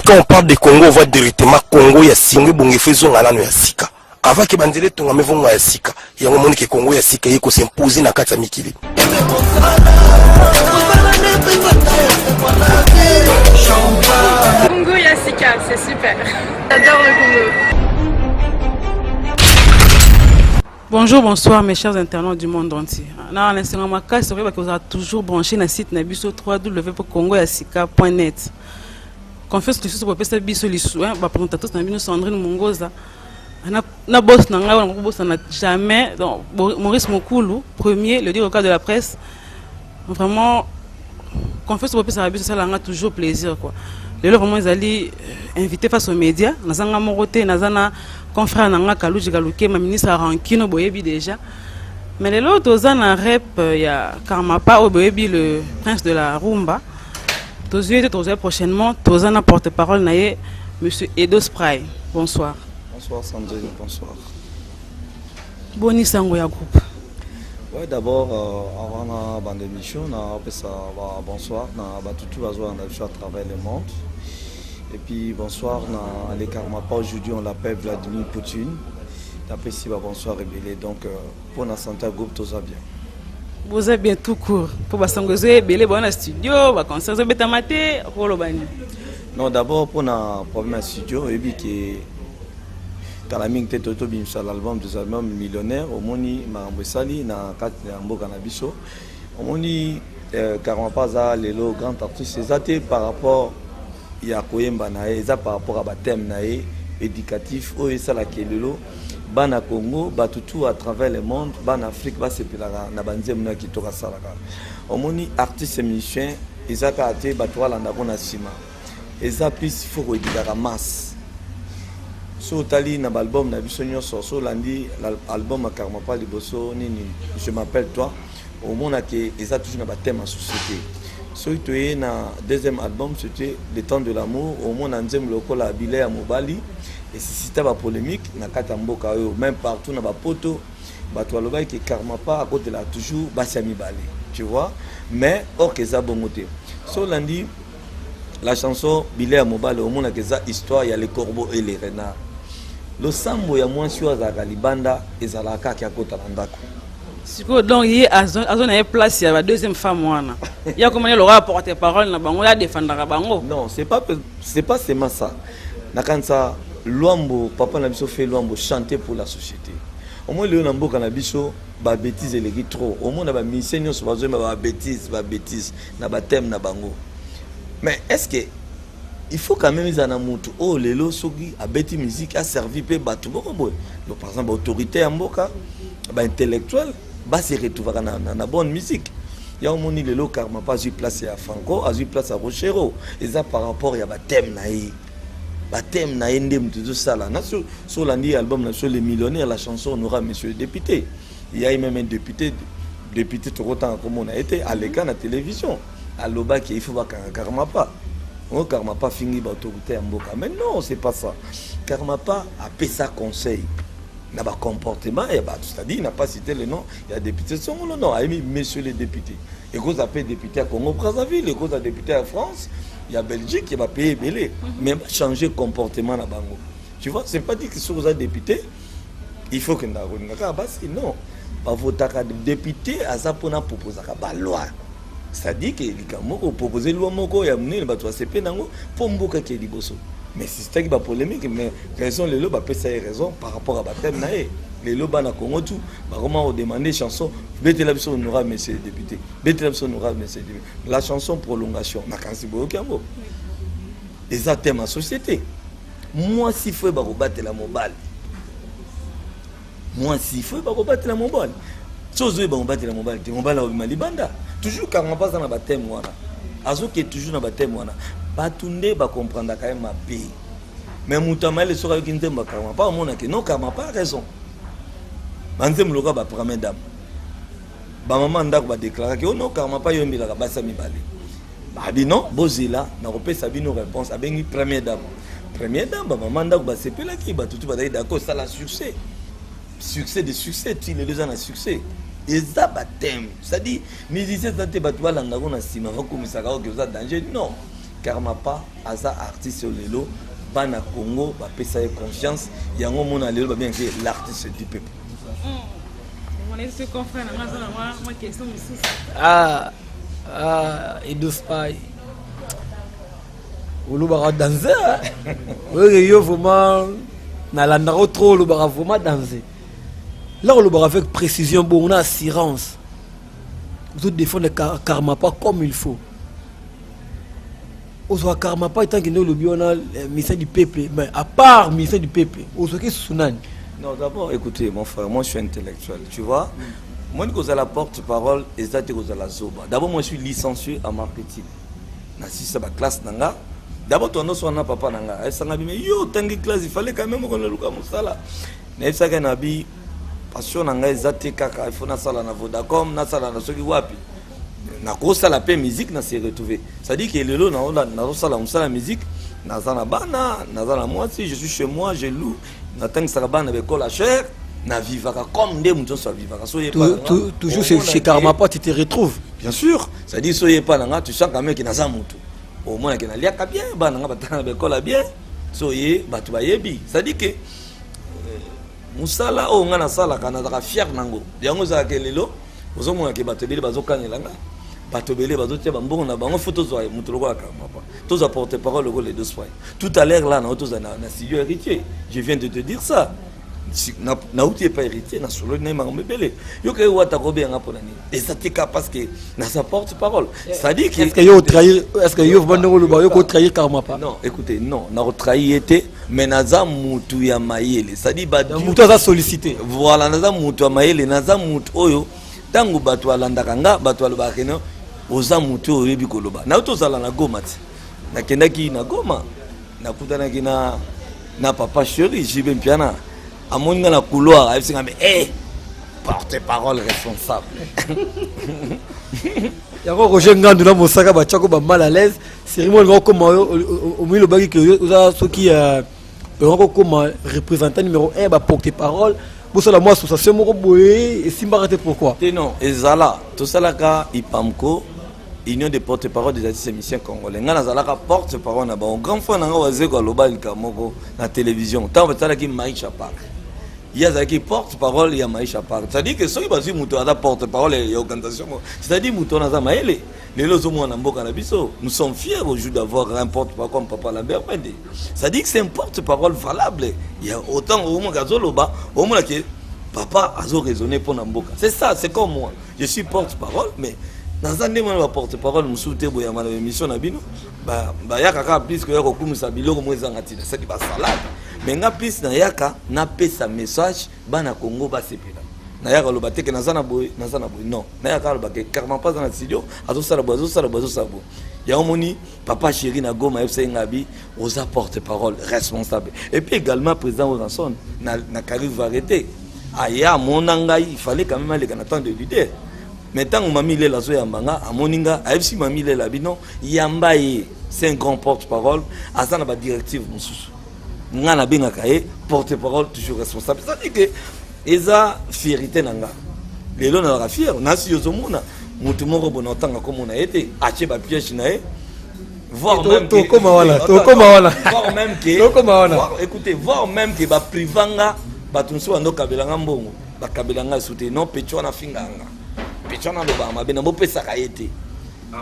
quand on parle de Congo, on voit directement Congo, il y a Singé, Bongefezo, Ngalano, il y a Sika. Avant que Bandele Tonga, mais vont à Sika. Il y a un moment que Congo, il y a Sika, il faut s'imposer dans la carte Mikili. Congo, il y a Sika, c'est super. J'adore le Congo. Bonjour, bonsoir mes chers internautes du monde entier. Dans l'instant, c'est vrai que vous avez toujours branché le site Nabiso www.congoyasika.net. Confiance que vous pouvez faire biso lisu, bah présentatrice Nabino Sandrine Mongoza. Na boss nanga, on boss n'a jamais. Donc Maurice Mokulu, premier, le directeur de la presse. Vraiment, confiance que vous pouvez faire biso, ça l'a toujours plaisir quoi. Les gens vraiment ils allaient inviter face aux médias. Nazanga Moroté, Nazana confrère nanga Kalouji Galouké, ma ministre Rankino Boyebi déjà. Mais les autres aux en rep, il y a Karmapa Oboyebi, le prince de la rumba. Tous prochainement, tous en porte-parole naie monsieur Edo Spray. Bonsoir. Bonsoir Sandrine, bonsoir. Boni sango ya groupe. Ouais, d'abord avant la bande d'émission, bonsoir, on a à travers le monde. Et puis bonsoir, à l'écart pas aujourd'hui, on l'appelle Vladimir Poutine. D'après si bonsoir rébellé. Donc pour la santé groupe tout ça bien. Vous êtes bien tout court. Pour Basangoze, belé bon studio, va concert betamate, rolo bani. Non, d'abord pour un problème studio, et puis que Kalaming Tetoto bimsa l'album des albums millionnaires, au moni Marambesali na kat Mbo Canabiso. Au moni Karamapaza lelo grand artiste, c'est par rapport ya koyemba nae, ça par rapport à thème nae éducatif o et ça la kelelo. Bana Congo, batutu à travers le monde, bana Afrique, bas c'est pila na banze muna ki toka salaka. Omoni artiste musicien, ezaka ate batwa landa kona sima. Eza plus faut redira masse. So tali na album na biso nyonso so landi l'album Karma pas liboso nini je m'appelle toi. Au monde que eza toujours na ba thème en société. So itoye na deuxième album c'était Le temps de l'amour, au monde nzem lokola bilé ya mobali. Et si c'était pas polémique, na katamboka même partout na ba poto, ba to aloba que Karma pas à côté là toujours basiami balé, tu vois. Mais or que ça bongoté. So lundi la chanson Bilé à Mobile au monde que ça histoire il y a les corbeaux et les renards. Le sambo ya moins sur za galibanda et za la ka ki akota ndako. Siko donc il azon na place ya ba deuxième femme wana. Ya comment il aura porter parole na bango ya défendre bango. Non, c'est pas seulement ça. Na kansa Luambo, papa na biso fait Luambo chanter pour la société. Au moins le Luambo kana biso ba bêtise les trop. Au moins na ba mission so bazo ba bêtise na ba thème na bango. Mais est-ce que il faut quand même izana mutu oh lelo soki a bêti musique a servi pe batu bobo. Par exemple autorité ya mboka ba intellectuel ba se retrouver na bonne musique. Il y a au moins lelo Karma pas eu place à Franco, a eu place à Rochero et ça par rapport ya ba thème na yi. Thème na endem tout ça là sur l'andi album sur les millionnaires la chanson on aura monsieur le député il y a même un député tout autant comme on a été à l'écran à télévision à l'oba qui il faut pas Karma pas fini autorité en boka mais non c'est pas ça Karma pas a fait ça conseil n'a pas comportement et bah c'est-à-dire il n'a pas cité le nom il y a député son le nom a mis monsieur le député et cause appelé député à Congo Brazzaville et cause à député à France. Il y a Belgique qui va payer belé, mais va changer comportement à Bango. Tu vois, c'est pas dit que sur les députés, il faut que nous non. Pas voter député à ça pour nous proposer la loi. C'est-à-dire que les gens ont proposé la loi, ils ont amené le CP pour mboka qui est liboso. Mais c'est qui va polémique, mais raison les lois, ça raison par rapport à Batem naé. Les lois na Congo tout, comment on demandé chanson, Betelabso n'aura monsieur député, Betelabso n'aura monsieur député. La chanson prolongation, na kansi bokambo. Et ça thème en société. Moi si faut ba rebattre la mobile. Moi si faut ba rebattre la mobile. Chose ba rebattre la mobile, mobile au Malibanda. Toujours quand on passe dans la thème wana. Azo qui est toujours dans la thème wana. Batunde ba comprendre quand même ma pays. Mais Moutama le sera qui ne t'aime pas au monde que non Karma pas raison. Banzem loka ba première dame. Ba maman ndako ba déclarer que non Karma pas yombi la basa mibale. Ba bi non bozila na repesa bino réponse a bengi première dame. Première dame ba maman ndako ba sepela ki ba tutu ba d'accord ça la succès. Succès de succès, tu les deux ans à succès. Et ça baptême. C'est-à-dire musicien santé ba tu ba langa ko na sima ko misaka ko za danger non. Karmapa aza artiste lelo bana Congo ba pesa confiance yango mona lelo ba bien que l'artiste du peuple. On est ce qu'on fait moi question et deux spy. Olo bara danser. Oui, yo vraiment na la ndaro trop lo bara vraiment danser. Là on le bara avec précision, bon on a assurance. Vous défendre Karmapa comme il faut. Ozo Karmapa étant que nous le biona mission du peuple, mais à part mission du peuple, ozo que sunani. Non, d'abord écoutez mon frère, moi je suis intellectuel, tu vois. Moi je suis la porte-parole et ça c'est la zoba. D'abord moi je suis licencié en marketing. Na si ça ba classe nanga. D'abord ton nom soit papa nanga. Elle s'en a dit mais yo tangi classe il fallait quand même qu'on le luka musala. Na ça que na bi passion nanga ezate kaka il faut na sala na Vodacom na sala na soki wapi. Na kosa la paix musique na s'est retrouvé. Ça dit que lelo na sala musala musique na zana bana na zana moi si je suis chez moi je loue na tang sarabana avec la chair na vivaka comme des moutons soit vivaka soyez pas toujours chez Karmapa tu te retrouves bien sûr ça dit soyez pas là tu sens quand même que na za mutu au moins que na liaka bien bana nga batana avec la bien soyez batu bayebi ça dit que musala o nga na sala kana za fier nango yango za kelelo ozomona ke batebele bazokanyela nga batobele bazotia bambongo na bango photo zo mutu lokola Karmapa tous apporter parole le deux soirs tout à l'heure là na tous na studio héritier je viens de te dire ça na outil pas héritier na solo na mangomebele yo ke wata ko bien ngapona ni et ça tika parce que na sa porte parole ça dit que est-ce que yo trahir est-ce que yo vendre le ba yo ko trahir Karmapa non écoutez non na trahir était mais naza mutu ya mayele ça dit ba mutu a sollicité voilà naza mutu ya mayele naza mutu oyo tangu batu alandaka nga batu alobaka no oza mutu oyo bi koloba na to sala na Goma ti na kendaki na Goma na kutana kina na papa chéri jibe mpiana amoninga na couloir abisinga mais porte-parole responsable yako Roger Ngandu na mosaka ba chako ba mal à l'aise cérémonie ngo comme au milieu bagi que oza soki ngo comme représentant numéro 1 ba porte-parole pour cela moi association moko boye et simbarate pourquoi non ezala to salaka ipamko Union des porte-parole des artistes émissions congolais. Nga nazalaka porte-parole na ba grand frère nanga wazeko aloba likamoko na télévision. Tant batala ki Maïcha Park. Yazaki porte-parole ya Maïcha Park. C'est-à-dire que soki bazi muto ada porte-parole ya organisation. C'est-à-dire muto na za maele. Lelo zo mwana mboka na biso. Nous sommes fiers aujourd'hui d'avoir un porte-parole comme Papa Lambert Mende. C'est-à dire que c'est un porte-parole valable. Il y a autant au moins gazoloba, au moins que papa azo raisonner pour na mboka. C'est ça, c'est comme moi. Je suis porte-parole mais dans un moment va porte-parole musoute boya ma émission na bino ba yaka plus que yako kumisa biloko mweza ngati ça dit ba salade mais nga plus na yaka na pesa message bana Congo ba sepela na yaka lo bateke na zana boy non na yaka lo bateke carrément pas dans la studio azo sala bozo ya omoni papa chéri na Goma FC ngabi oza porte-parole responsable et puis également président Oranson na carrière variété aya monanga il fallait quand même aller dans temps de leader. Mais tant que mamie est là, à Moninga, à FC mamie est là, Yambaye, c'est un grand porte-parole, à ça, on a une directive. On a bien porte-parole, toujours responsable. Ça dit que, eza fierté nanga. Les gens sont fiers, on a su aux hommes, tout le monde bon comme on a été, acheter ma pièce nae. Voir même que, écoutez, voir même que ba privanga, ba tunso ando kabelanga mbongo, ba kabelanga soute non pecho na finganga. Pichona loba mabena mo pesa kaete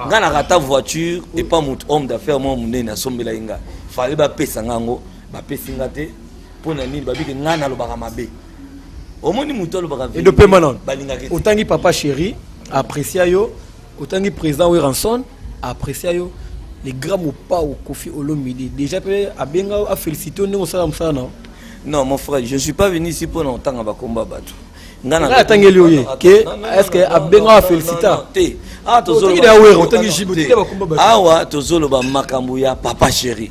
ngana rata voiture et pas mon homme d'affaires moi munene na sombela inga fallait ba pesa ngango ba pesinga te pona nini ba biki ngana loba mabe omoni muto loba et de paiement non autangi papa chéri apprécier yo autangi président Weranson apprécier yo les grands mots pas au Kofi Olomide déjà peut a benga a féliciter nous ça non mon frère je ne suis pas venu ici pour longtemps ba combat batu est-ce que abenga félicita ah tozolo ba makambu ya papa chéri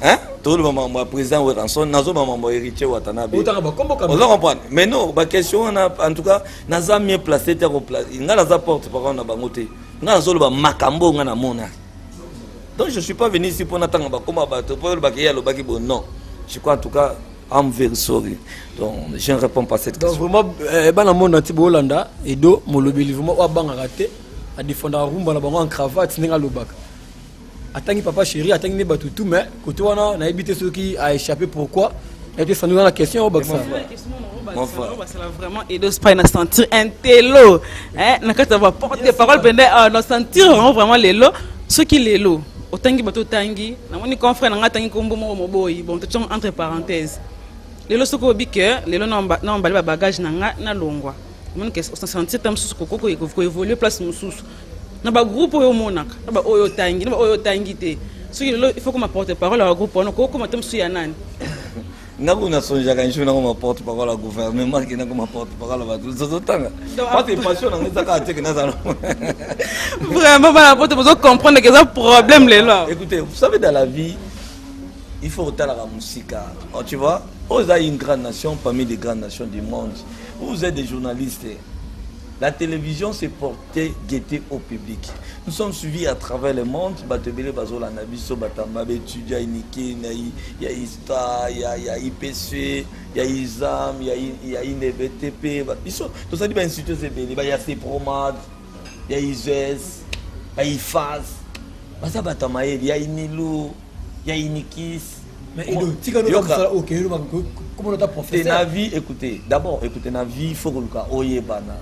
hein tozolo ba mambo président Weranson nazo ba mambo héritier Watanabe on comprendre mais non ba question en tout cas naza mieux placé terre au place nga naza porte parole na bangote nga nazo ba makambo nga na mona donc je suis pas venu ici pour n'attendre ba combat ba to pour ba kiya lo ba ki bon non je crois en tout cas I'm very sorry. Donc, je ne réponds pas à cette question. Donc, vraiment, dans le monde entier, Hollanda, et do, mon lobby, vraiment, ou à Bangarate, à défendre la rumba, en cravate, c'est un lobak. atangi papa chéri atangi ne batutu mais côté wana na évité ceux qui a échappé pourquoi et puis ça nous dans la question au Baksa mon frère c'est vraiment et de pas na sentir un télo hein na quand va porter parole pendant na sentir vraiment les lots ceux qui les lots otangi bato tangi na moni confrère na tangi kombo mo boy bon te entre parenthèses les lots soko bi que les lots na mbali bagage na longwa moni que on sentir tam sous koko ko évoluer place mususu na ba groupe oyo monaka na ba oyo tangi na ba oyo tangi te so il faut que ma porte parole au groupe on ko ma tam su ya nani ngako na sonja kan jona ko ma porte parole au gouvernement qui na ko ma porte parole ba tout ça tanga pas tes passion na ngeza ka teke na zalo vraiment ba porte pour comprendre que ça problème les là écoutez vous savez dans la vie il faut retarder la musique tu vois vous êtes une grande nation parmi les grandes nations du monde vous êtes des journalistes. La télévision s'est portée guetter au public. Nous sommes suivis à travers le monde. Batebele bazola nabiso batamba étudiant Niki, il y a ISTA, il y a IPC, il y a ISAM, il y a INVTP. Tout ça dit bah institut il y a CEPROMAD, il y a ISES, il y a IFAS. Basa batama il y a INILU, il y a INIKIS. Mais comment on t'a professeur? La vie, écoutez, d'abord écoutez la vie, il faut que le cas oyebana.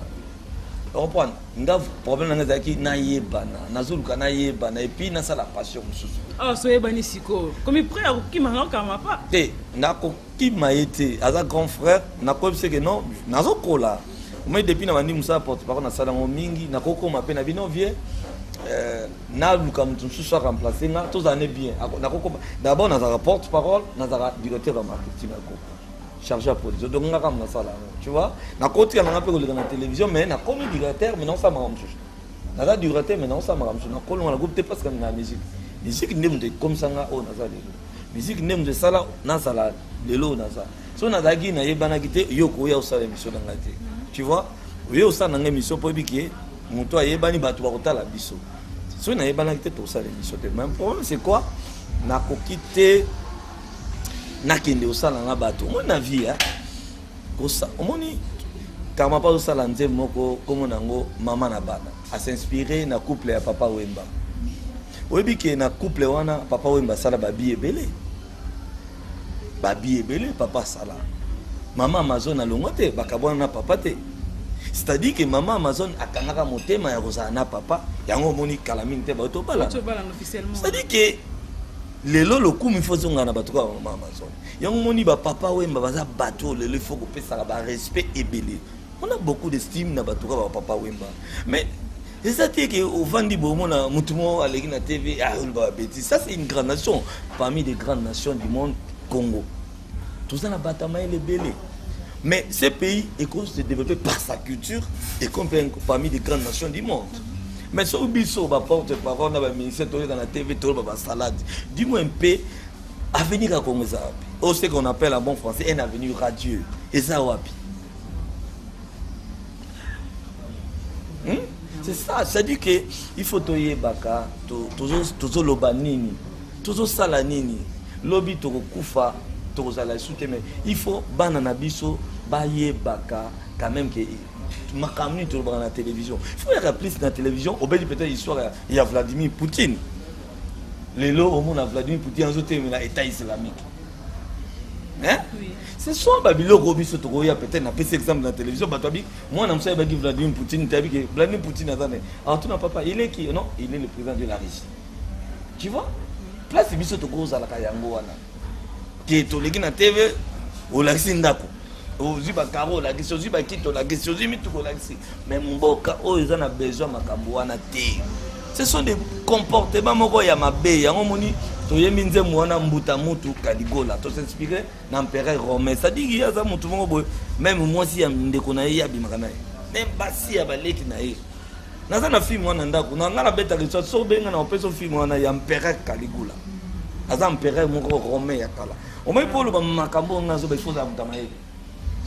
Comprendre nga problème nga zaki na yebana nazuluka na yebana et puis na sala passion mususu ah so yebani siko comme prêt à qui m'a kama pas te na ko ki ma été aza grand frère na ko c'est que non nazokola moi depuis na bandi musa porte parole na sala mingi na ko koma pe na bino vie na luka mususu soit remplacer nga tous années bien na ko d'abord na porte parole na directeur de marketing ko chargé à produire donc on a ramené ça là tu vois na côté on a peu dans la télévision mais na comme directeur mais non ça marche na la directeur mais non ça marche na ko on a groupe parce que na musique n'est comme ça nga on a ça musique n'est de ça là na ça là de l'eau na ça so na dagi na yebana kité yoko ya ça émission na ngati tu vois yo ça na émission pour biké moto ayebani bato ba kotala biso so na yebana kité to ça émission de même problème c'est quoi na ko quitter nakende osala nga bato mona vie kosa omoni kama pa osala nze moko komo nango mama na bana a s'inspirer na couple ya papa Wemba oyebi ke na couple wana papa Wemba sala babi ebele papa sala mama Amazon alongo te bakabwana na papa te c'est-à-dire que maman Amazon akangaka motema ya kozala na papa yango omoni kalamine te bato bala officiellement c'est-à-dire que lelo lokumu faut zonga na bato ka mama Amazon yango moni ba papa Wemba baza bato lelo il faut ko pesa ba respect ebele on a beaucoup d'estime na bato ka ba papa Wemba mais c'est-à-dire que au vandi bomo na mutumo aleki na TV on va bêtise ça c'est une grande nation parmi les grandes nations du monde Congo tout ça na batama ebele mais ce pays est se développé par sa culture et comme parmi les grandes nations du monde. Mais si on va porte parole dans le ministère dans la TV, tout le salade. Dis-moi un peu, avenir à Congo Zapi. Ou ce qu'on appelle en bon français un avenir radieux. Et ça, wapi. C'est ça, c'est-à-dire qu'il faut toyer baka, tozo lobanini, tozo salanini, lobby toko kufa, toko zala mais il faut banana biso, baye baka, quand même que makamni tout dans la télévision. Il faut y avoir plus dans la télévision. Au bel peut-être l'histoire il y a Vladimir Poutine. Les lots au monde à Vladimir Poutine en zoté mais l'État islamique. Hein? Oui. C'est soit Babylone Robi Sotogoya peut-être n'a pas cet exemple dans la télévision. Batabi, moi on sait pas que Vladimir Poutine t'as vu que Vladimir Poutine a donné. Alors tu n'as pas il est qui? Non, il est le président de la Russie. Tu vois? Place biso tokoza la kayango wana. Qui to leki na TV au laxindako. Oziba karo la question ziba kito la question zimi tout la question mais mboka o ils en a besoin makambo wana te ce sont des comportements moko ya mabe yango moni to yemi nze mwana mbuta mutu kaligola to s'inspirer na empereur romain ça dit ya za mutu moko même moi si ya ndeko na ya bimaka na même basi ya baleki na ye naza na film wana ndako na ngala beta ke so benga na opeso film wana ya empereur Caligula aza empereur moko romain ya kala o mai polo ba makambo ngazo ba faut za mutama ye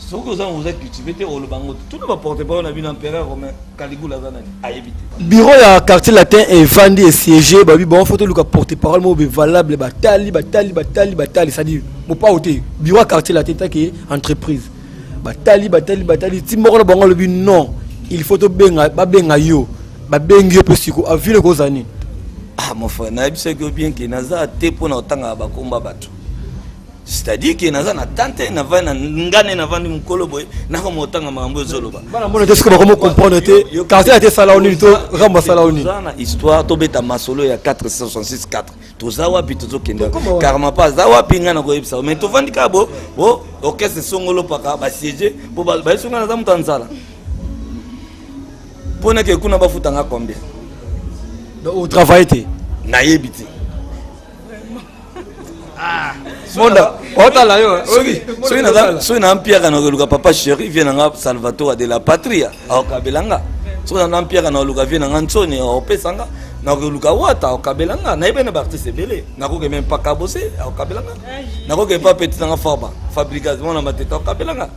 ce que vous êtes cultivé au Lubango tout ne va porter pas on a vu l'empereur romain Caligula à éviter bureau ya quartier latin et Vandi et siégé babi bon photo luka porter parole mo valable batali ça dit mo pas ôter bureau quartier latin ta qui entreprise batali ti moko na bango le non il faut to benga ba benga yo ba bengi yo pesiko a ville kozani Ah mon frère, na biso que bien que naza te pona otanga ba komba bato. C'est-à-dire que naza na tante na va na ngane na vandi mukolo boy na ko motanga mambo zoloba. Bana mona te ce que ba komo comprendre te quand ça a été sala oni to ramba sala oni. Na histoire to beta masolo ya 466 4. To zawa bi to kenda. Karma pas zawa pinga na ko yebisa. Mais to vandi ka bo orchestre songolo paka ba siéger po ba songa na za mutanzala. Pona ke kuna ba futanga combien? Au travail te Na yebiti. Monda, otala yo. Soki na Pierre na luka papa chéri vient na Salvatore de la Patria au Kabelanga. Soki na Pierre na luka vient na Ntoni au Pesanga na luka wata au Kabelanga. Na ibena artiste belé. Na ko même pas kabosé au Kabelanga. Na ko pas petit na Farba. Fabrication na mateta au Kabelanga.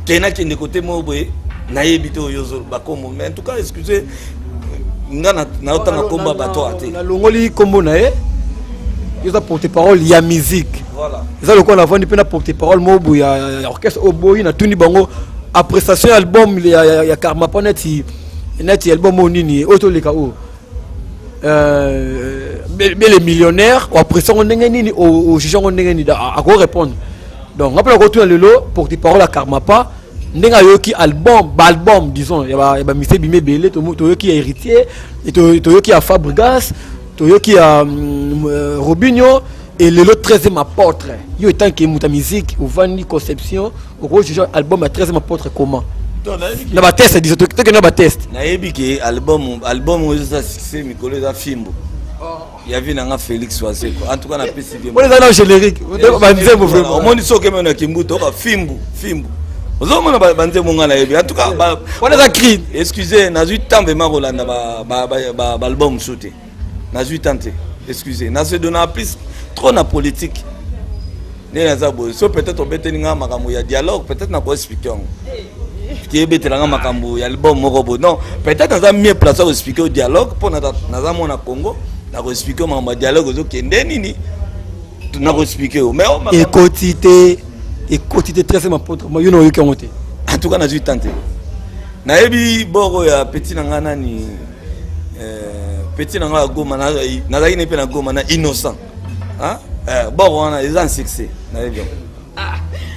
Kena ki côté mo boye na yebito yozo bakomo. Mais en tout cas excusez ngana na otanga komba bato ate. Na longoli kombo na e. Ils ont porte-parole, il y a musique. Voilà. Ils ont le avant de porte-parole, il y a orchestre oboe, il y a tout le bango. Après ça, c'est album, il y a Karma Pas net, il y a album au Nini, auto les KO. Mais les millionnaires, après ça, on est au juge, on est à quoi répondre. Donc, après, on retourne le lot, porte-parole à Karma Pas. Nenga yoki album, disons, il y a Mr. Bimé Belé, Toyoki a héritier, Toyoki a Fabregas. Toyoki a Robinho et le lot 13e apôtre. Yo étant que muta musique ou vani conception au juge album à 13e apôtre comment? Na ba test disons que na ba test. Na yebi ke album ça succès Mikolo za Fimbo. Il y avait nanga Félix Waseko. En tout cas na PCB. On est dans le générique. Ba nzembo vraiment. Au monde soke mena kimbuto ka Fimbo. Ozomona ba nzembo ngana yebi. En tout cas on est dans cri. Excusez, na 8 ans vraiment Rolanda ba album shooté. Na 8 ans, excusez. Na se donner plus trop na politique. Ne za bo. So peut-être obete ninga makambo ya dialogue, peut-être na ko expliquer. Qui ebete nga makambo ya album moko bo. Non, peut-être na za mieux place au expliquer au dialogue pour na za mona Congo, na ko expliquer makambo dialogue zo kende nini. Na ko expliquer. Mais et quotité 13e apôtre. Moi yo no yo konte. En tout cas na 8 ans. Na yebi boro ya petit nga nani petit nanga goma na zaki ne pe na goma na innocent hein bon on a des ans succès na bien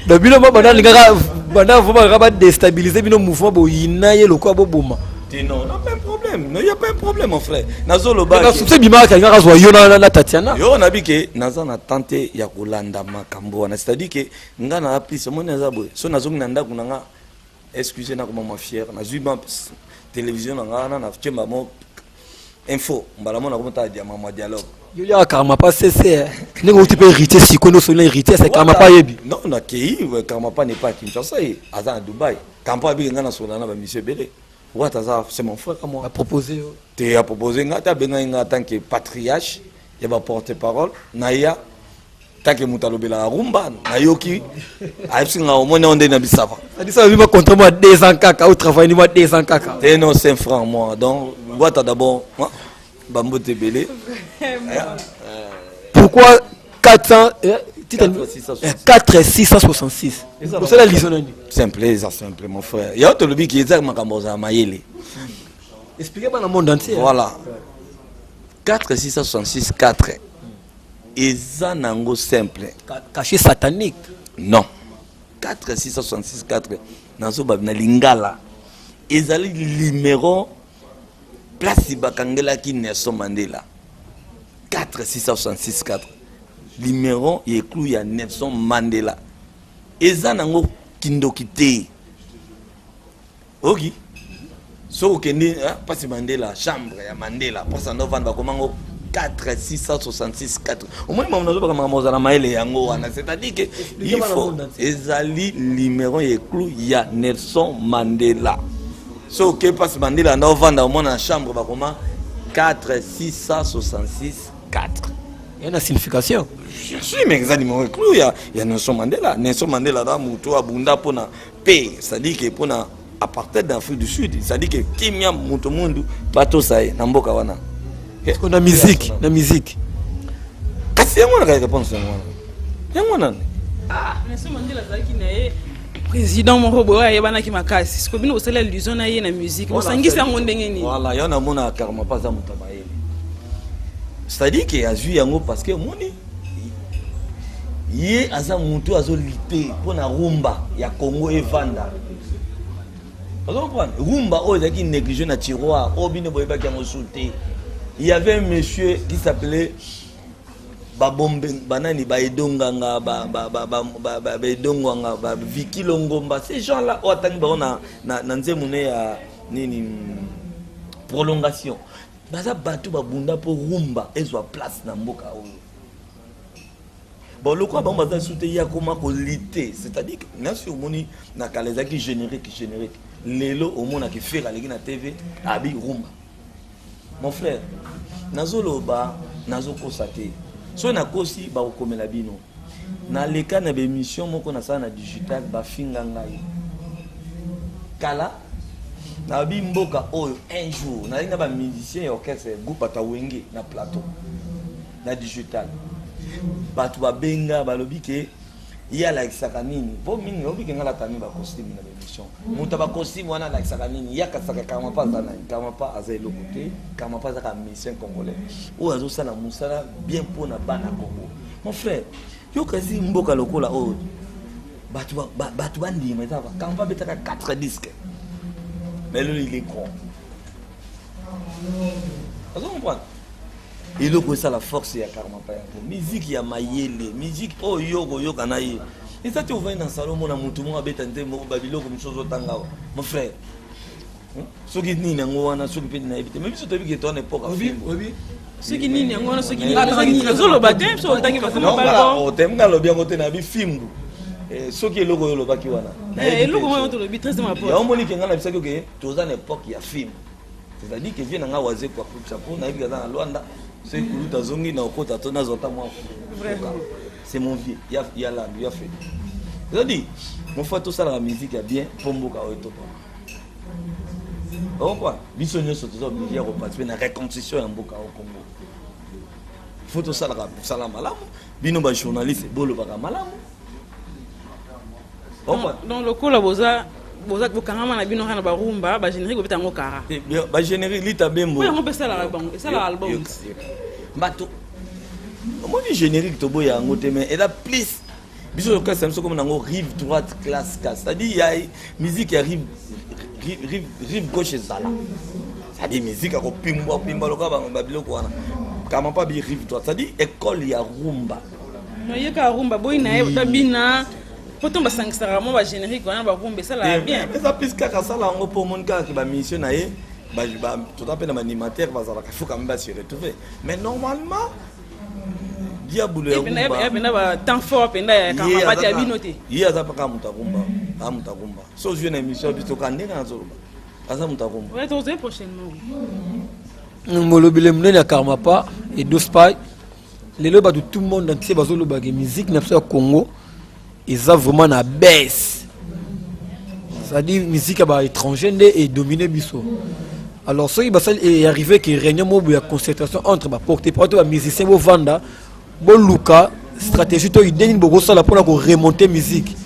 da bino ba bana ngaka bana voma ba déstabiliser bino mouvement bo inaye lokwa bo boma non pas un problème non y a pas un problème mon frère nazolo ba na subse bima ka ngaka zo yo na Tatiana yo na bike naza na tante ya kolanda makambo na c'est-à-dire que ngana plus mon naza boy so nazongi na ndako nanga excusez na comme moi fier na zuba télévision nanga na chemba mo info mbala mona komata diamant dialogue yo ya Karma Pas cessé nengo tu peux hériter si kono solo hériter c'est Karma Pas yebi non na kei Karma Pas n'est pas Kinshasa aza à Dubaï Kampa bi ngana solo na ba monsieur Belé wataza c'est mon frère comme moi a proposé te a proposé ngata benga nga tant que patriarche ya ba porte-parole na ya tant que mutalobela rumba na yoki a singa au mona onde na bisava ça dit ça bima contre moi 2 ans kaka au travail ni moi 2 ans kaka te non 5 francs moi donc wata d'abord Bambote Belé. Pourquoi 400 4666 c'est la liaison nani simple mon frère ya to lobi ki ezak makambo za mayele expliquez pas dans le monde entier voilà 4666 4 eza nango simple caché satanique non 4666 4 nazo ba na lingala ezali numéro place bakangela ki Nelson Mandela 4666 4 numéro éclou ya Nelson Mandela eza nango kindoki te oki so okende pasi Mandela chambre ya Mandela pasa no vanda komango 4666 4 au moins maman nazo baka mamoza na maele yango wana c'est-à-dire que il faut ezali numéro éclou ya Nelson Mandela so que passe Mandela no vanda au moins na chambre ba comment 4666 4 il y a une signification. Je suis mais exactement il y a Nelson Mandela da muto abunda pona paix c'est-à-dire que pona apartheid d'Afrique du Sud c'est-à-dire que kimia muto mundu bato sae na mboka wana on a musique na musique kasi yango na réponse yango na Nelson Mandela zaki na ye président moko boya yebana ki makasi siko bino osala illusion na ye na musique bosangisa yango ndenge ni voilà yana mona Karma Pas za muto bayele c'est-à-dire que azui yango parce que moni yé aza mutu azolité pona rumba ya Congo evanda. Vous comprenez? Rumba oh ezaki négligé na tiroir, oh bino boyeba ki yango souté. Il y avait un monsieur qui s'appelait Babombe banani ba edonganga ba edonganga ba Viki Longomba. Ces gens-là oh atangi ba na nzemune ya nini prolongation. Baza batu babunda pour rumba ezwa place na mboka oyo. Bon le quoi baza souté ya comment ko lité, c'est-à-dire que na sur moni na kalezaki générique lelo au monde qui fait la na TV abi rumba. Mon frère nazoloba nazo kosate so na kosi ba komela bino na leka na be mission moko na sana digital ba finga ngai kala na bimboka oyo un jour na linga ba musicien ya orchestre groupe atawenge na plateau na digital batu ba benga balobi ke ya la nini bo mingi obi ke ngala tami ba costume na émission muta ba costume wana la nini ya kasaka kama pa zana kama pa azelo côté kama pa zaka musicien congolais ou azo sala musala bien pour na bana Congo. Mon frère yo kasi mboka lokola o batu bandi mais ça va quand va betaka 4 disques mais lui il est grand. Vous comprenez? Et le ça la force ya karma pa yango musique ya mayele musique oh yoko kana ye et ça tu vas dans salon mona mutu mo abeta ndemo babilo comme chose otanga mon frère soki nini yango wana soki pe na ebite même si tu que toi n'époque obi soki nini yango wana soki nini zolo batem so tangi ba comme pas o temga lo bien côté na bi filmu soki eloko yo lo baki wana eloko mo to lo bi très ma ya omoni ke ngana bisaki ke toza na époque ya film, c'est-à-dire que vient nga waze kwa chapeau na ibiga na Luanda. C'est que nous zongi na okota tona zota moi. C'est mon vieux. Il y a là, il a fait. Je dis, mon frère tout ça la musique est bien pour mboka oto. Donc quoi, bisonyo soto obligé à repartir na reconstruction en mboka au Congo. Faut tout ça la malamu. Bino ba journaliste bolo ba malamu. Donc le cola boza bokangama na bino kana ba rumba ba générique obeta ngo kara. Ba générique lita bembo. Oui, on peut ça la bango, ça la album. Bato. Comment dit générique to boya ngote mais et la plus biso ka samso comme nango rive droite classe ka. C'est-à-dire il y a musique qui arrive rive gauche zala. C'est-à-dire musique ko pimba loka ba biloko wana. Kama pas bi rive droite. C'est-à-dire école ya rumba. No yeka rumba boy na e tabina. Pourtant ba sangisa mo ba générique wana ba rumba ça la bien. Mais ça plus ka ça la ngo pour mon cas qui ba mission na e ba tout à fait un animateur ba ça faut quand même ba se retrouver. Mais normalement diabolo ya rumba. Et ba temps fort penda ka ma pati ya binoté. Yi aza pa ka mutarumba. Mutarumba. So je na émission biso ka ndeka na zolo. Aza mutarumba. Ouais, on se prochainement. Molobile mnene ya karma pa et Dospai. Les loba de tout le monde entier bazolo ba musique na au Congo. Ils ont vraiment la baisse. C'est-à-dire musique à étranger et dominé biso. Alors ce qui est arrivé que réunion de concentration entre porte-parole et musiciens au Vanda, bon Luka stratégie to idée pour remonter musique.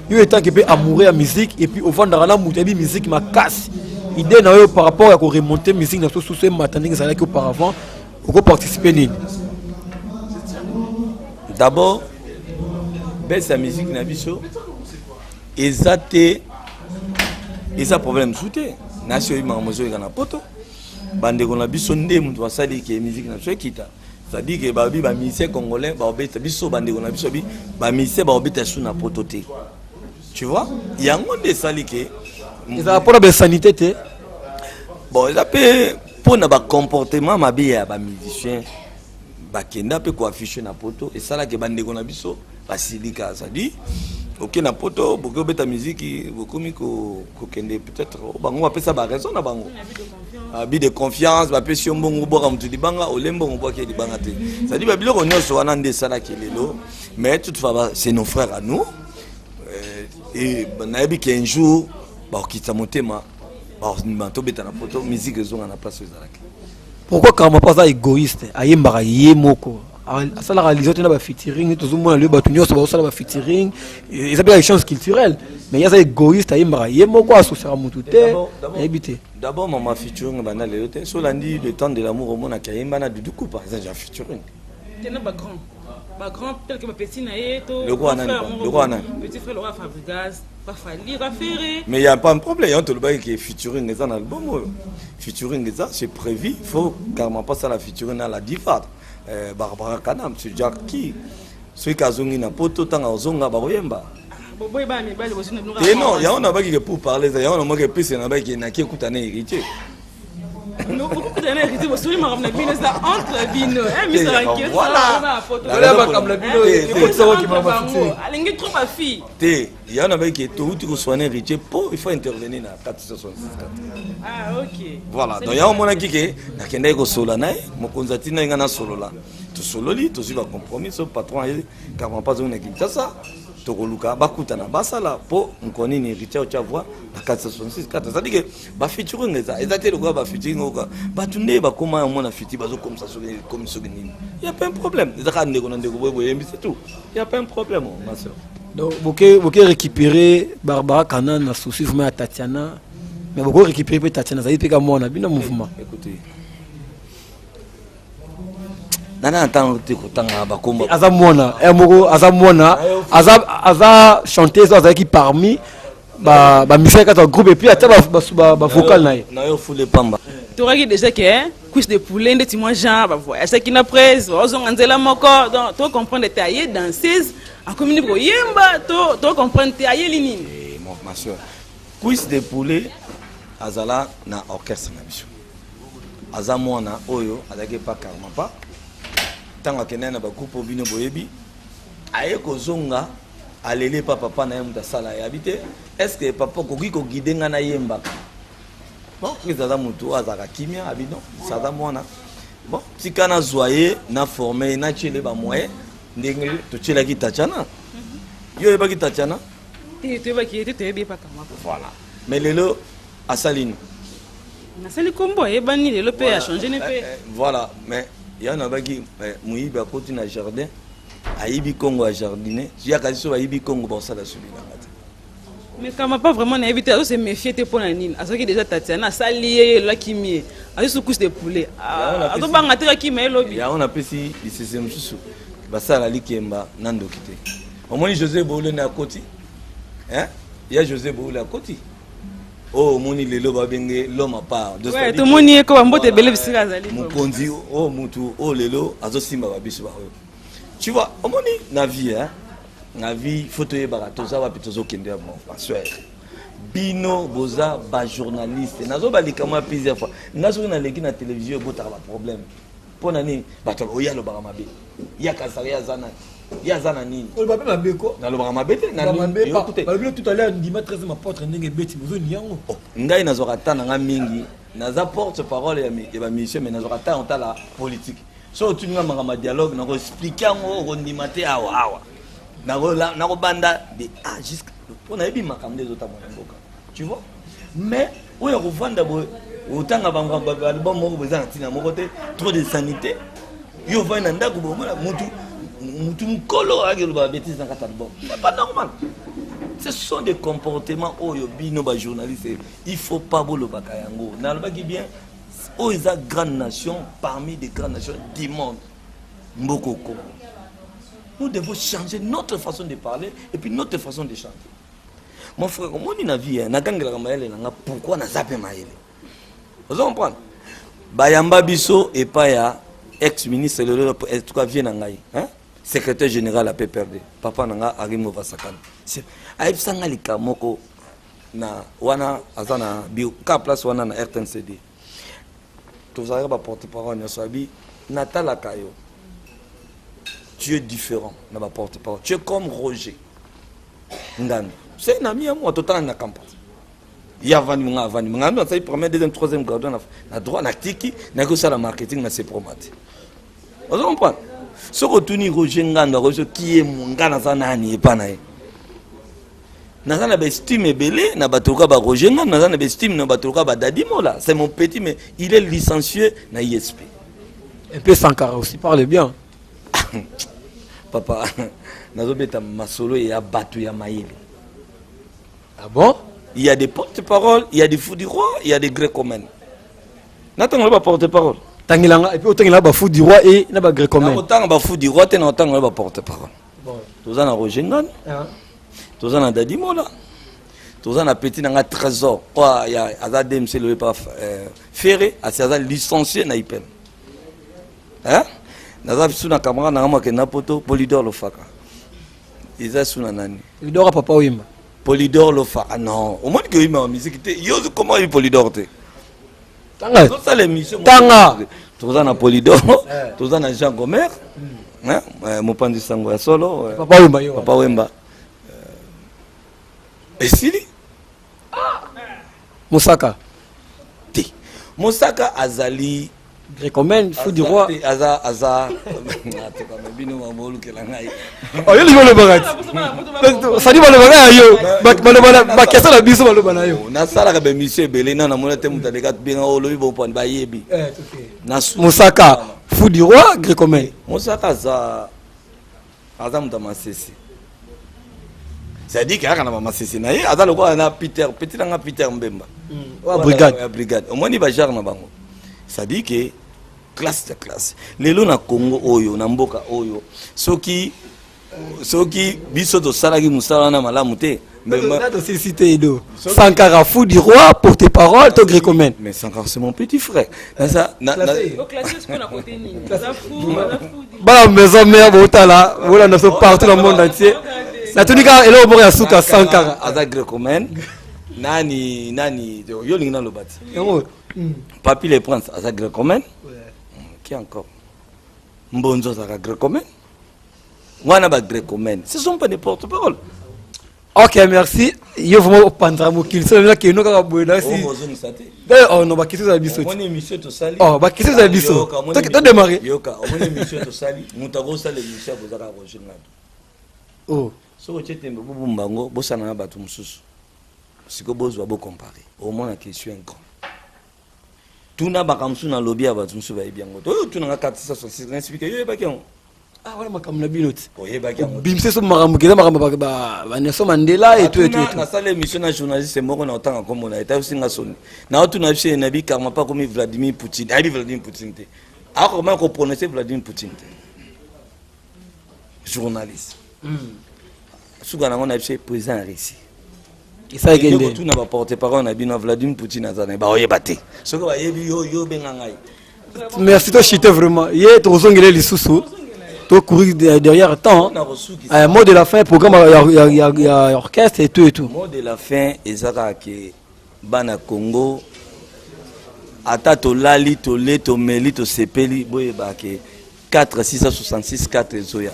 Il est temps que peut amourer la musique et puis au Vanda la mutabi musique ma casse. Idée par rapport à remonter musique dans sous ce matin que ça auparavant pour participer ni. D'abord baisse la musique na biso ezate eza problème souté nation imamozo kana poto bande kona biso nde mutu wasali ke musique na biso kita c'est-à-dire que ba musicien congolais ba obeta biso bande kona biso ba musicien ba obeta sous na poto te, tu vois yango nde sali ke eza pour la sanité te bon eza pe pour na ba comportement mabe ya ba musicien ba kenda pe ko afficher na poto et ça là que bande kona biso Basilika, ça dit, ok, na poto, beaucoup de musique, beaucoup de peut-être, on appelle ça raison, abus de confiance, abus de confiance, ça dit, mais toutefois, c'est nos frères à nous, et un jour, pourquoi quand on passe à égoïste, à yembara yemoko? Ça la réalisation de la featuring, tout le monde a le bâtonnier, ça va aussi la featuring, ils appellent les chances culturelles. mais il y a ça égoïste à Imbra. Il y a beaucoup associé à Moutouté. D'abord, maman featuring bana le yote. So lundi le temps de l'amour au monde à Kayimba na Dudu Coupa. C'est déjà featuring. C'est un grand. Ba grand tel que ma petit naïe to. Le roi nan. Petit frère le roi Fabregas. Pas fallir à faire. Mais il y a pas un problème. Il y a un truc qui est featuring dans l'album. Featuring ça, c'est prévu. Il faut carrément pas ça la featuring dans la diva. Barbara Kanam, c'est déjà qui. Celui qui a zongi na poto tanga ozonga ba oyemba. Boy ba mi ba le bosino nous. Et non, il y a on a pas qui pour parler, il y a on a qui plus na ba qui na qui écoute na héritier. Non, beaucoup de héritier bo suri maram na bino ça entre bino. Mi ça qui voilà. na photo. Là ba comme la bino, écoute ça qui m'a fixé. Alingi trop ma fille. Té, il y a on a pas qui tout tu soigner héritier pour il faut intervenir na 466. Ah OK. Voilà, donc il y a on a qui na kenda ko sola na mo konzati na ngana solo là. Tu solo li, tu suis compromis sur patron car on pas une équipe ça. Tokoluka bakutana basala po nkoni ni héritier au Tchavois na 466 4 ça dit que ba featuring ça exacté le quoi ba featuring quoi ba tunde ba comment on a featuring bazo comme ça comme ça il y a pas un problème ça ka ndeko na ndeko boye c'est tout il y a pas un problème ma sœur donc vous récupérer Barbara Kanan na souci vraiment à Tatiana mais vous récupérer Tatiana ça dit que moi on a bien un mouvement écoutez nana attend te kotanga ba komba azamona moko azamona aza chanteuse aza qui parmi ba musique à groupe et puis ata ba vocal na yo foule pamba tu regardes déjà que couche de poulet ndeti moi Jean ba voyage ça qui na presse ozonga nzela moko donc tu comprendre tailler danseuse en communique ko yemba to comprendre tailler linini ma soeur couche de poulet azala na orchestre na biso azamona oyo azake pas karma pas tant que na ba groupe bino boyebi aye kozonga alele papa na yemda sala ya habité est-ce que papa koki ko guider nga na yemba bon kizaza mutu azaka kimia abino saza mwana bon tikana zoyer na former na chele ba moyen ndenge to chela ki Tatiana yo eba ki Tatiana tu ba ki tu eba pas kama voilà mais lelo asaline na sali kombo eba ni lelo pe a changer ne pe voilà mais il y en a qui muibi a côté na jardin aibi Congo a jardiner il y a quasi sur aibi Congo pour ça la subir mais comme pas vraiment na éviter se méfier te pour la nine à ce qui déjà Tatiana ça lié la kimie à ce couche de poulet à to banga te ki me lobby ya on a pesi il se sème sous ba ça la likemba nando kité au moins José Boulé na côté hein il y a José Boulé à côté oh moni lelo babenge l'homme à part de ouais tout moni ko mbote bele bisika zali mukonzi oh mutu oh lelo azo simba babiso ba tu vois au moni na vie hein na vie photo ye barato za wapi tozo kende ya mon frère bino boza ba journaliste nazo balika moi plusieurs fois nazo na leki na télévision bota ba problème pona ni bato oya lo ba mabe ya kasaria zana ya zana nini on va pas mabeko na lo ba mabe te na écoutez babilo tout à l'heure ndima 13 ma porte ndenge beti bozo ni yango ngai nazo rata nga mingi naza porte parole ya ba mission mais nazo rata on ta la politique so tu nga ma dialogue na ko expliquer ngo ko ndima te awa na ko banda de jusqu'à pona ebi makamde zota mo mboka tu vois mais oya ko vanda bo otanga ba album moko bezana tina moko te trop de sanité yo va na ndako bo mala mutu mkolo agelo ba bêtise na kata album c'est pas normal ce sont des comportements oyo bino ba journaliste il faut pas bolo bakayango na lobaki bien oh ils ont grande nation parmi des grandes nations du monde mbokoko nous devons changer notre façon de parler et puis notre façon de chanter mon frère comment on a vie na gangela maele na pourquoi na zape maele vous comprenez bayamba biso et pas ya ex-ministre en tout cas vient ngai hein secrétaire général à PPRD papa nanga Arimo Vasakane aïb sanga likamoko na wana azana bio ka place wana na RTNCD tous arrivent à porte-parole na sabi Natala Kayo tu es différent na ba porte-parole tu es comme Roger Ngando c'est un ami à moi total na campagne il y a vani manga ça premier deuxième troisième gardien na droit na tiki na ko ça la marketing na se promoter vous comprenez ce retourni Roger Ngando Roger qui est mon gars na ça nani et pas nae nazana ba estime belé na batoka ba Roger Ngando nazana ba estime na batoka ba Dadimola c'est mon petit mais il est licencié na ISP et puis Sankara aussi parle bien papa nazo beta masolo ya batu ya maïle Ah bon? Il y a des porte-paroles, il y a des fous du roi, il y a des gréco-mènes. N'attends pas porte-parole. Tangilanga et puis autant il a ba fou du roi et na ba gréco-mène. Autant ba fou du roi, t'es autant ba porte-parole. Tous en a Rogengan, tous en a Dadimola, tous en a petit dans un trésor. Il y a Azadem, c'est le pas ferré, à ces licenciés na ipel. Hein? Naza sous na caméra na moi que Napoto Polydor Lofaka. Ils a sous na nani. Il dort à papa Wimba. Polydor Lofaka. Ah non, au moins que il m'a musique. Yo comment il Polydor te? Tanga. Tout ça l'émission. Tanga. Tous en a Polydor, tous en a Jean Gomer. Hein? Mon pandi sango ya solo. Papa Wimba yo. Papa Wemba. Et Sili? Mosaka. Ti. Mosaka azali Gréco-mène, fou du roi. Aza. Oh, yo libo le bagat. Ça dit le bagat yo. Ba kessa la biso le bana yo. Na sala ka be monsieur Belena na mona te mutadeka bien o lobi bon pon ba yebi. Mosaka, fou du roi, Gréco-mène. Mosaka aza mutamasisi. C'est-à-dire qu'il y a un masisi na ye, aza le quoi na Peter, petit na Peter Mbemba. Brigade. Au moins il va gérer na bango. C'est-à-dire que classe de classe. Lelo na Congo oyo na mboka oyo. Soki biso to salaki musala na malamu te. Mais aussi cité Edo. Sankara fou du roi, porte-parole, to Gréco-mène. Mais Sankara c'est mon petit frère. Ça Au classé ce qu'on a côté ni. Bala maison mère botala, voilà nous sommes partout dans le monde entier. Na tunika elo bora suka Sankara. Aza Gréco-mène. Nani yo lingna lobati. Papi les princes aza Gréco-mène. Qui encore? Mbonzo aza Gréco-mène. Wana ba Gréco-mène. Ce sont pas des porte-parole. Ok, merci. Yo vraiment pandra mo qu'il soit là que nous ka boyda si. Oh non, ba kiso za biso. On est monsieur to sali. Oh, ba kiso za biso. To démarrer. Yoka, on est monsieur to sali. Mutago sali monsieur bozaka rojenga. Oh. So chete mbubu mbango bosana na batu mususu. Siko bozwa bo comparer. Au moins la question est grande. Tuna bakamsu na lobby abatu musu ba ebiango. To tuna nga 466 explique yo ba kion. Ah voilà makam na binoti. Oye ba kion. Bimse so makambu kela makamba ba Nelson Mandela et tout. Na salle émission na journaliste moko na otanga kombo na eta singa soni. Na otuna bise na bi karma pas comme Vladimir Poutine. Abi Vladimir Poutine te. A comment qu'on prononcer Vladimir Poutine te. Journaliste. Souga na ngona bise président Russie. Et ça gende. Tout na ba porte-parole na bi na Vladimir Poutine azana ba oye baté. Soko ba yebi yo benga ngai. Merci to chité vraiment. Yé to zongele lisusu. To courir derrière temps. Mot de la fin programme il y a orchestre et tout et tout. Mot de la fin ezaka ke bana Congo ata to lali to le to meli to sepeli boye ba ke 4 666 4 zoya.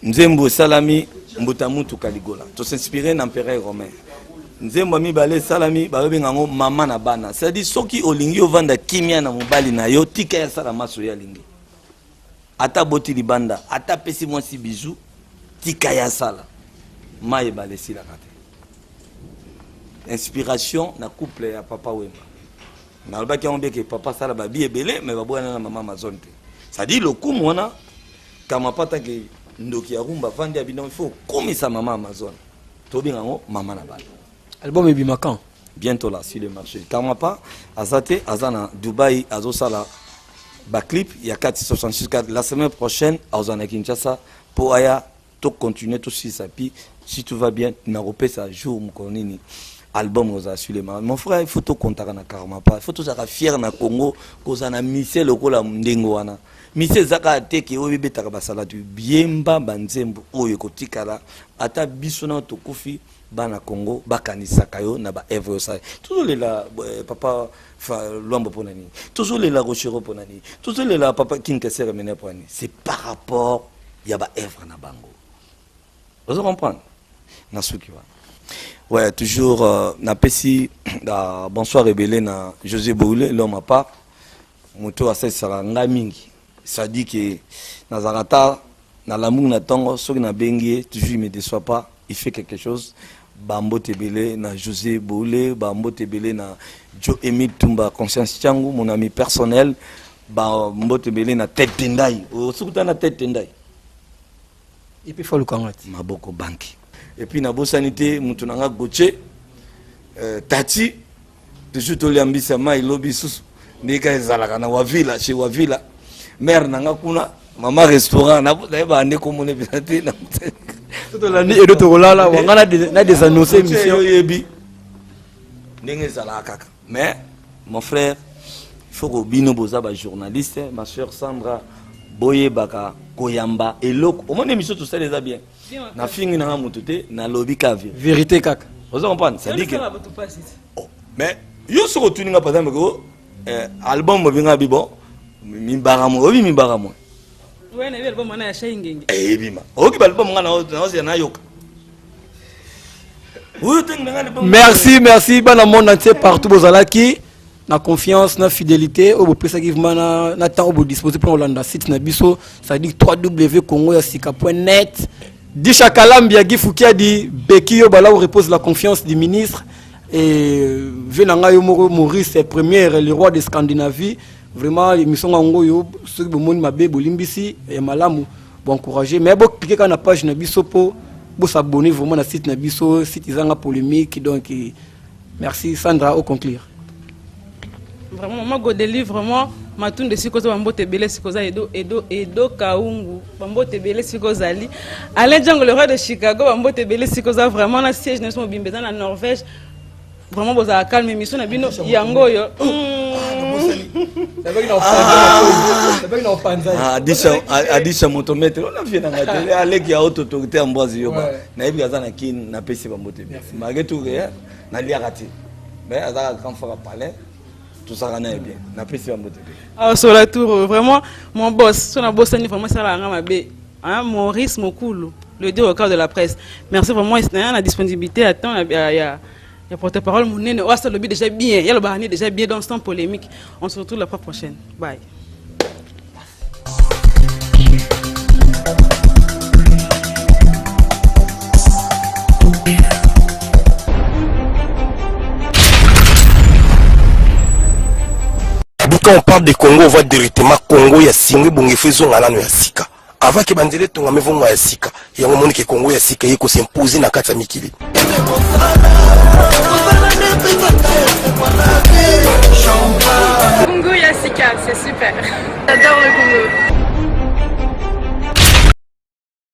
Nzembo salami mbutamutu kaligola. To s'inspirer d'empereur romain. Nzembo mibale salami ba bengango mama na bana. C'est-à-dire soki olingi ovanda kimia na mobali na yo tika ya sala maso ya lingi. Ata boti libanda, ata pesi mwasi bijou, tika ya sala. Maye balesi la kate. Inspiration na couple ya papa Wemba. Na albaki on que papa sala ba bi ebele mais ba bwana na mama mazonte. Ça dit le coup mona kama pata ke ndoki ya rumba vandi abino il faut komisa mama Amazon. Tobi ngo mama na bala. Album ebimakan. Bientôt là sur le marché. Kama pas azate azana Dubaï azosala ba clip il y a 466 la semaine prochaine à Ozana Kinshasa pour aya to continuer tout si ça pi si tout va bien na repé ça jour mkonini album aux assurément mon frère il faut tout contacter na karma pas il faut tout ça fier na Congo kozana mise lokola ndengo wana mise zaka teke oyo betaka basala tu biemba banzembo oyo kotikala ata biso na to kufi bana Congo bakanisa kayo na ba evre ça toujours la papa Luambo ponani toujours la Rochero ponani toujours la papa Kinkesere mena ponani c'est par rapport ya ba evre na bango vous comprenez na suki wa ouais toujours na pesi da bonsoir rebelle na José Boulé l'homme à part moto asesara nga mingi ça dit que na zarata na l'amour na tongo soki na bengi toujours il me déçoit pas il fait quelque chose Bambo Tebele na José Boulé, Bambo Tebele na Joe Emile Tumba, Conscience Tiangu, mon ami personnel, Bambo Tebele na Tête Tendai. Au Soudan na Tête Tendai. Et puis faut le connaître. Maboko Banki. et puis na bosanité mutu nanga goche tati toujours toliambisa mai lobi susu ndika ezalaka na wavila chez wavila mère nanga kuna mama restaurant na ba ande komone bisate na tout la nuit et d'autres rolala wangana na des annoncer émission yebi ndenge ezalaka kaka mais mon frère il faut que bino boza ba journaliste ma sœur Sandra boye baka koyamba eloko au moins émission tout ça les a bien na fingi na mutu te na lobi ka vérité kaka vous comprenez ça dit que mais yo so tuninga par exemple ko album binga bibo mi baramo obi mi baramo ouais na album na ya shayingenge bima oki album nga na yoka. Merci bana monde entier partout bozalaki na confiance na fidélité au pesa kivma na temps au disposer pour Hollanda site na biso ça dit www.congoyasika.net di Chakalambi ya Gifuki a dit Bekio bala où repose la confiance du ministre et venanga yo Maurice première le roi de Scandinavie vraiment émission ngo yo ceux qui bomoni mabe bolimbisi et malamu bon encourager mais bon cliquer quand na page na biso po bo s'abonner vraiment na site na biso site izanga polémique donc merci Sandra au conclure. Vraiment maman Godeli vraiment matun de sikoza bambote belé sikoza edo kaungu bambote belé sikozali Alain Django le roi de Chicago bambote belé sikoza vraiment na siège national bimbeza na Norvège vraiment boza calme émission na bino yango yo Adisha motomètre on a vu na télé avec ya haute autorité en Brésil yoba na yebi azana kin na pesi bambote malgré tout na liarati mais azaka grand frère parler tout ça est bien na pesi bambote ah sur la tour vraiment mon boss son boss ni vraiment ça la ngamabe hein Maurice Mokulu le directeur de la presse merci vraiment il y a la disponibilité à temps il y a porte-parole Mounene oh ça le déjà bien il y a le bahani déjà bien dans ce temps polémique on se retrouve la fois prochaine bye. Quand on parle de Congo, on voit directement Congo, il y a Singé, Bongefezo, Ngalano, ya Sika. Avant que Bandele, ton amé, vont à Sika. Il y a un moment que Congo, ya Sika, il faut s'imposer dans 4 mikili.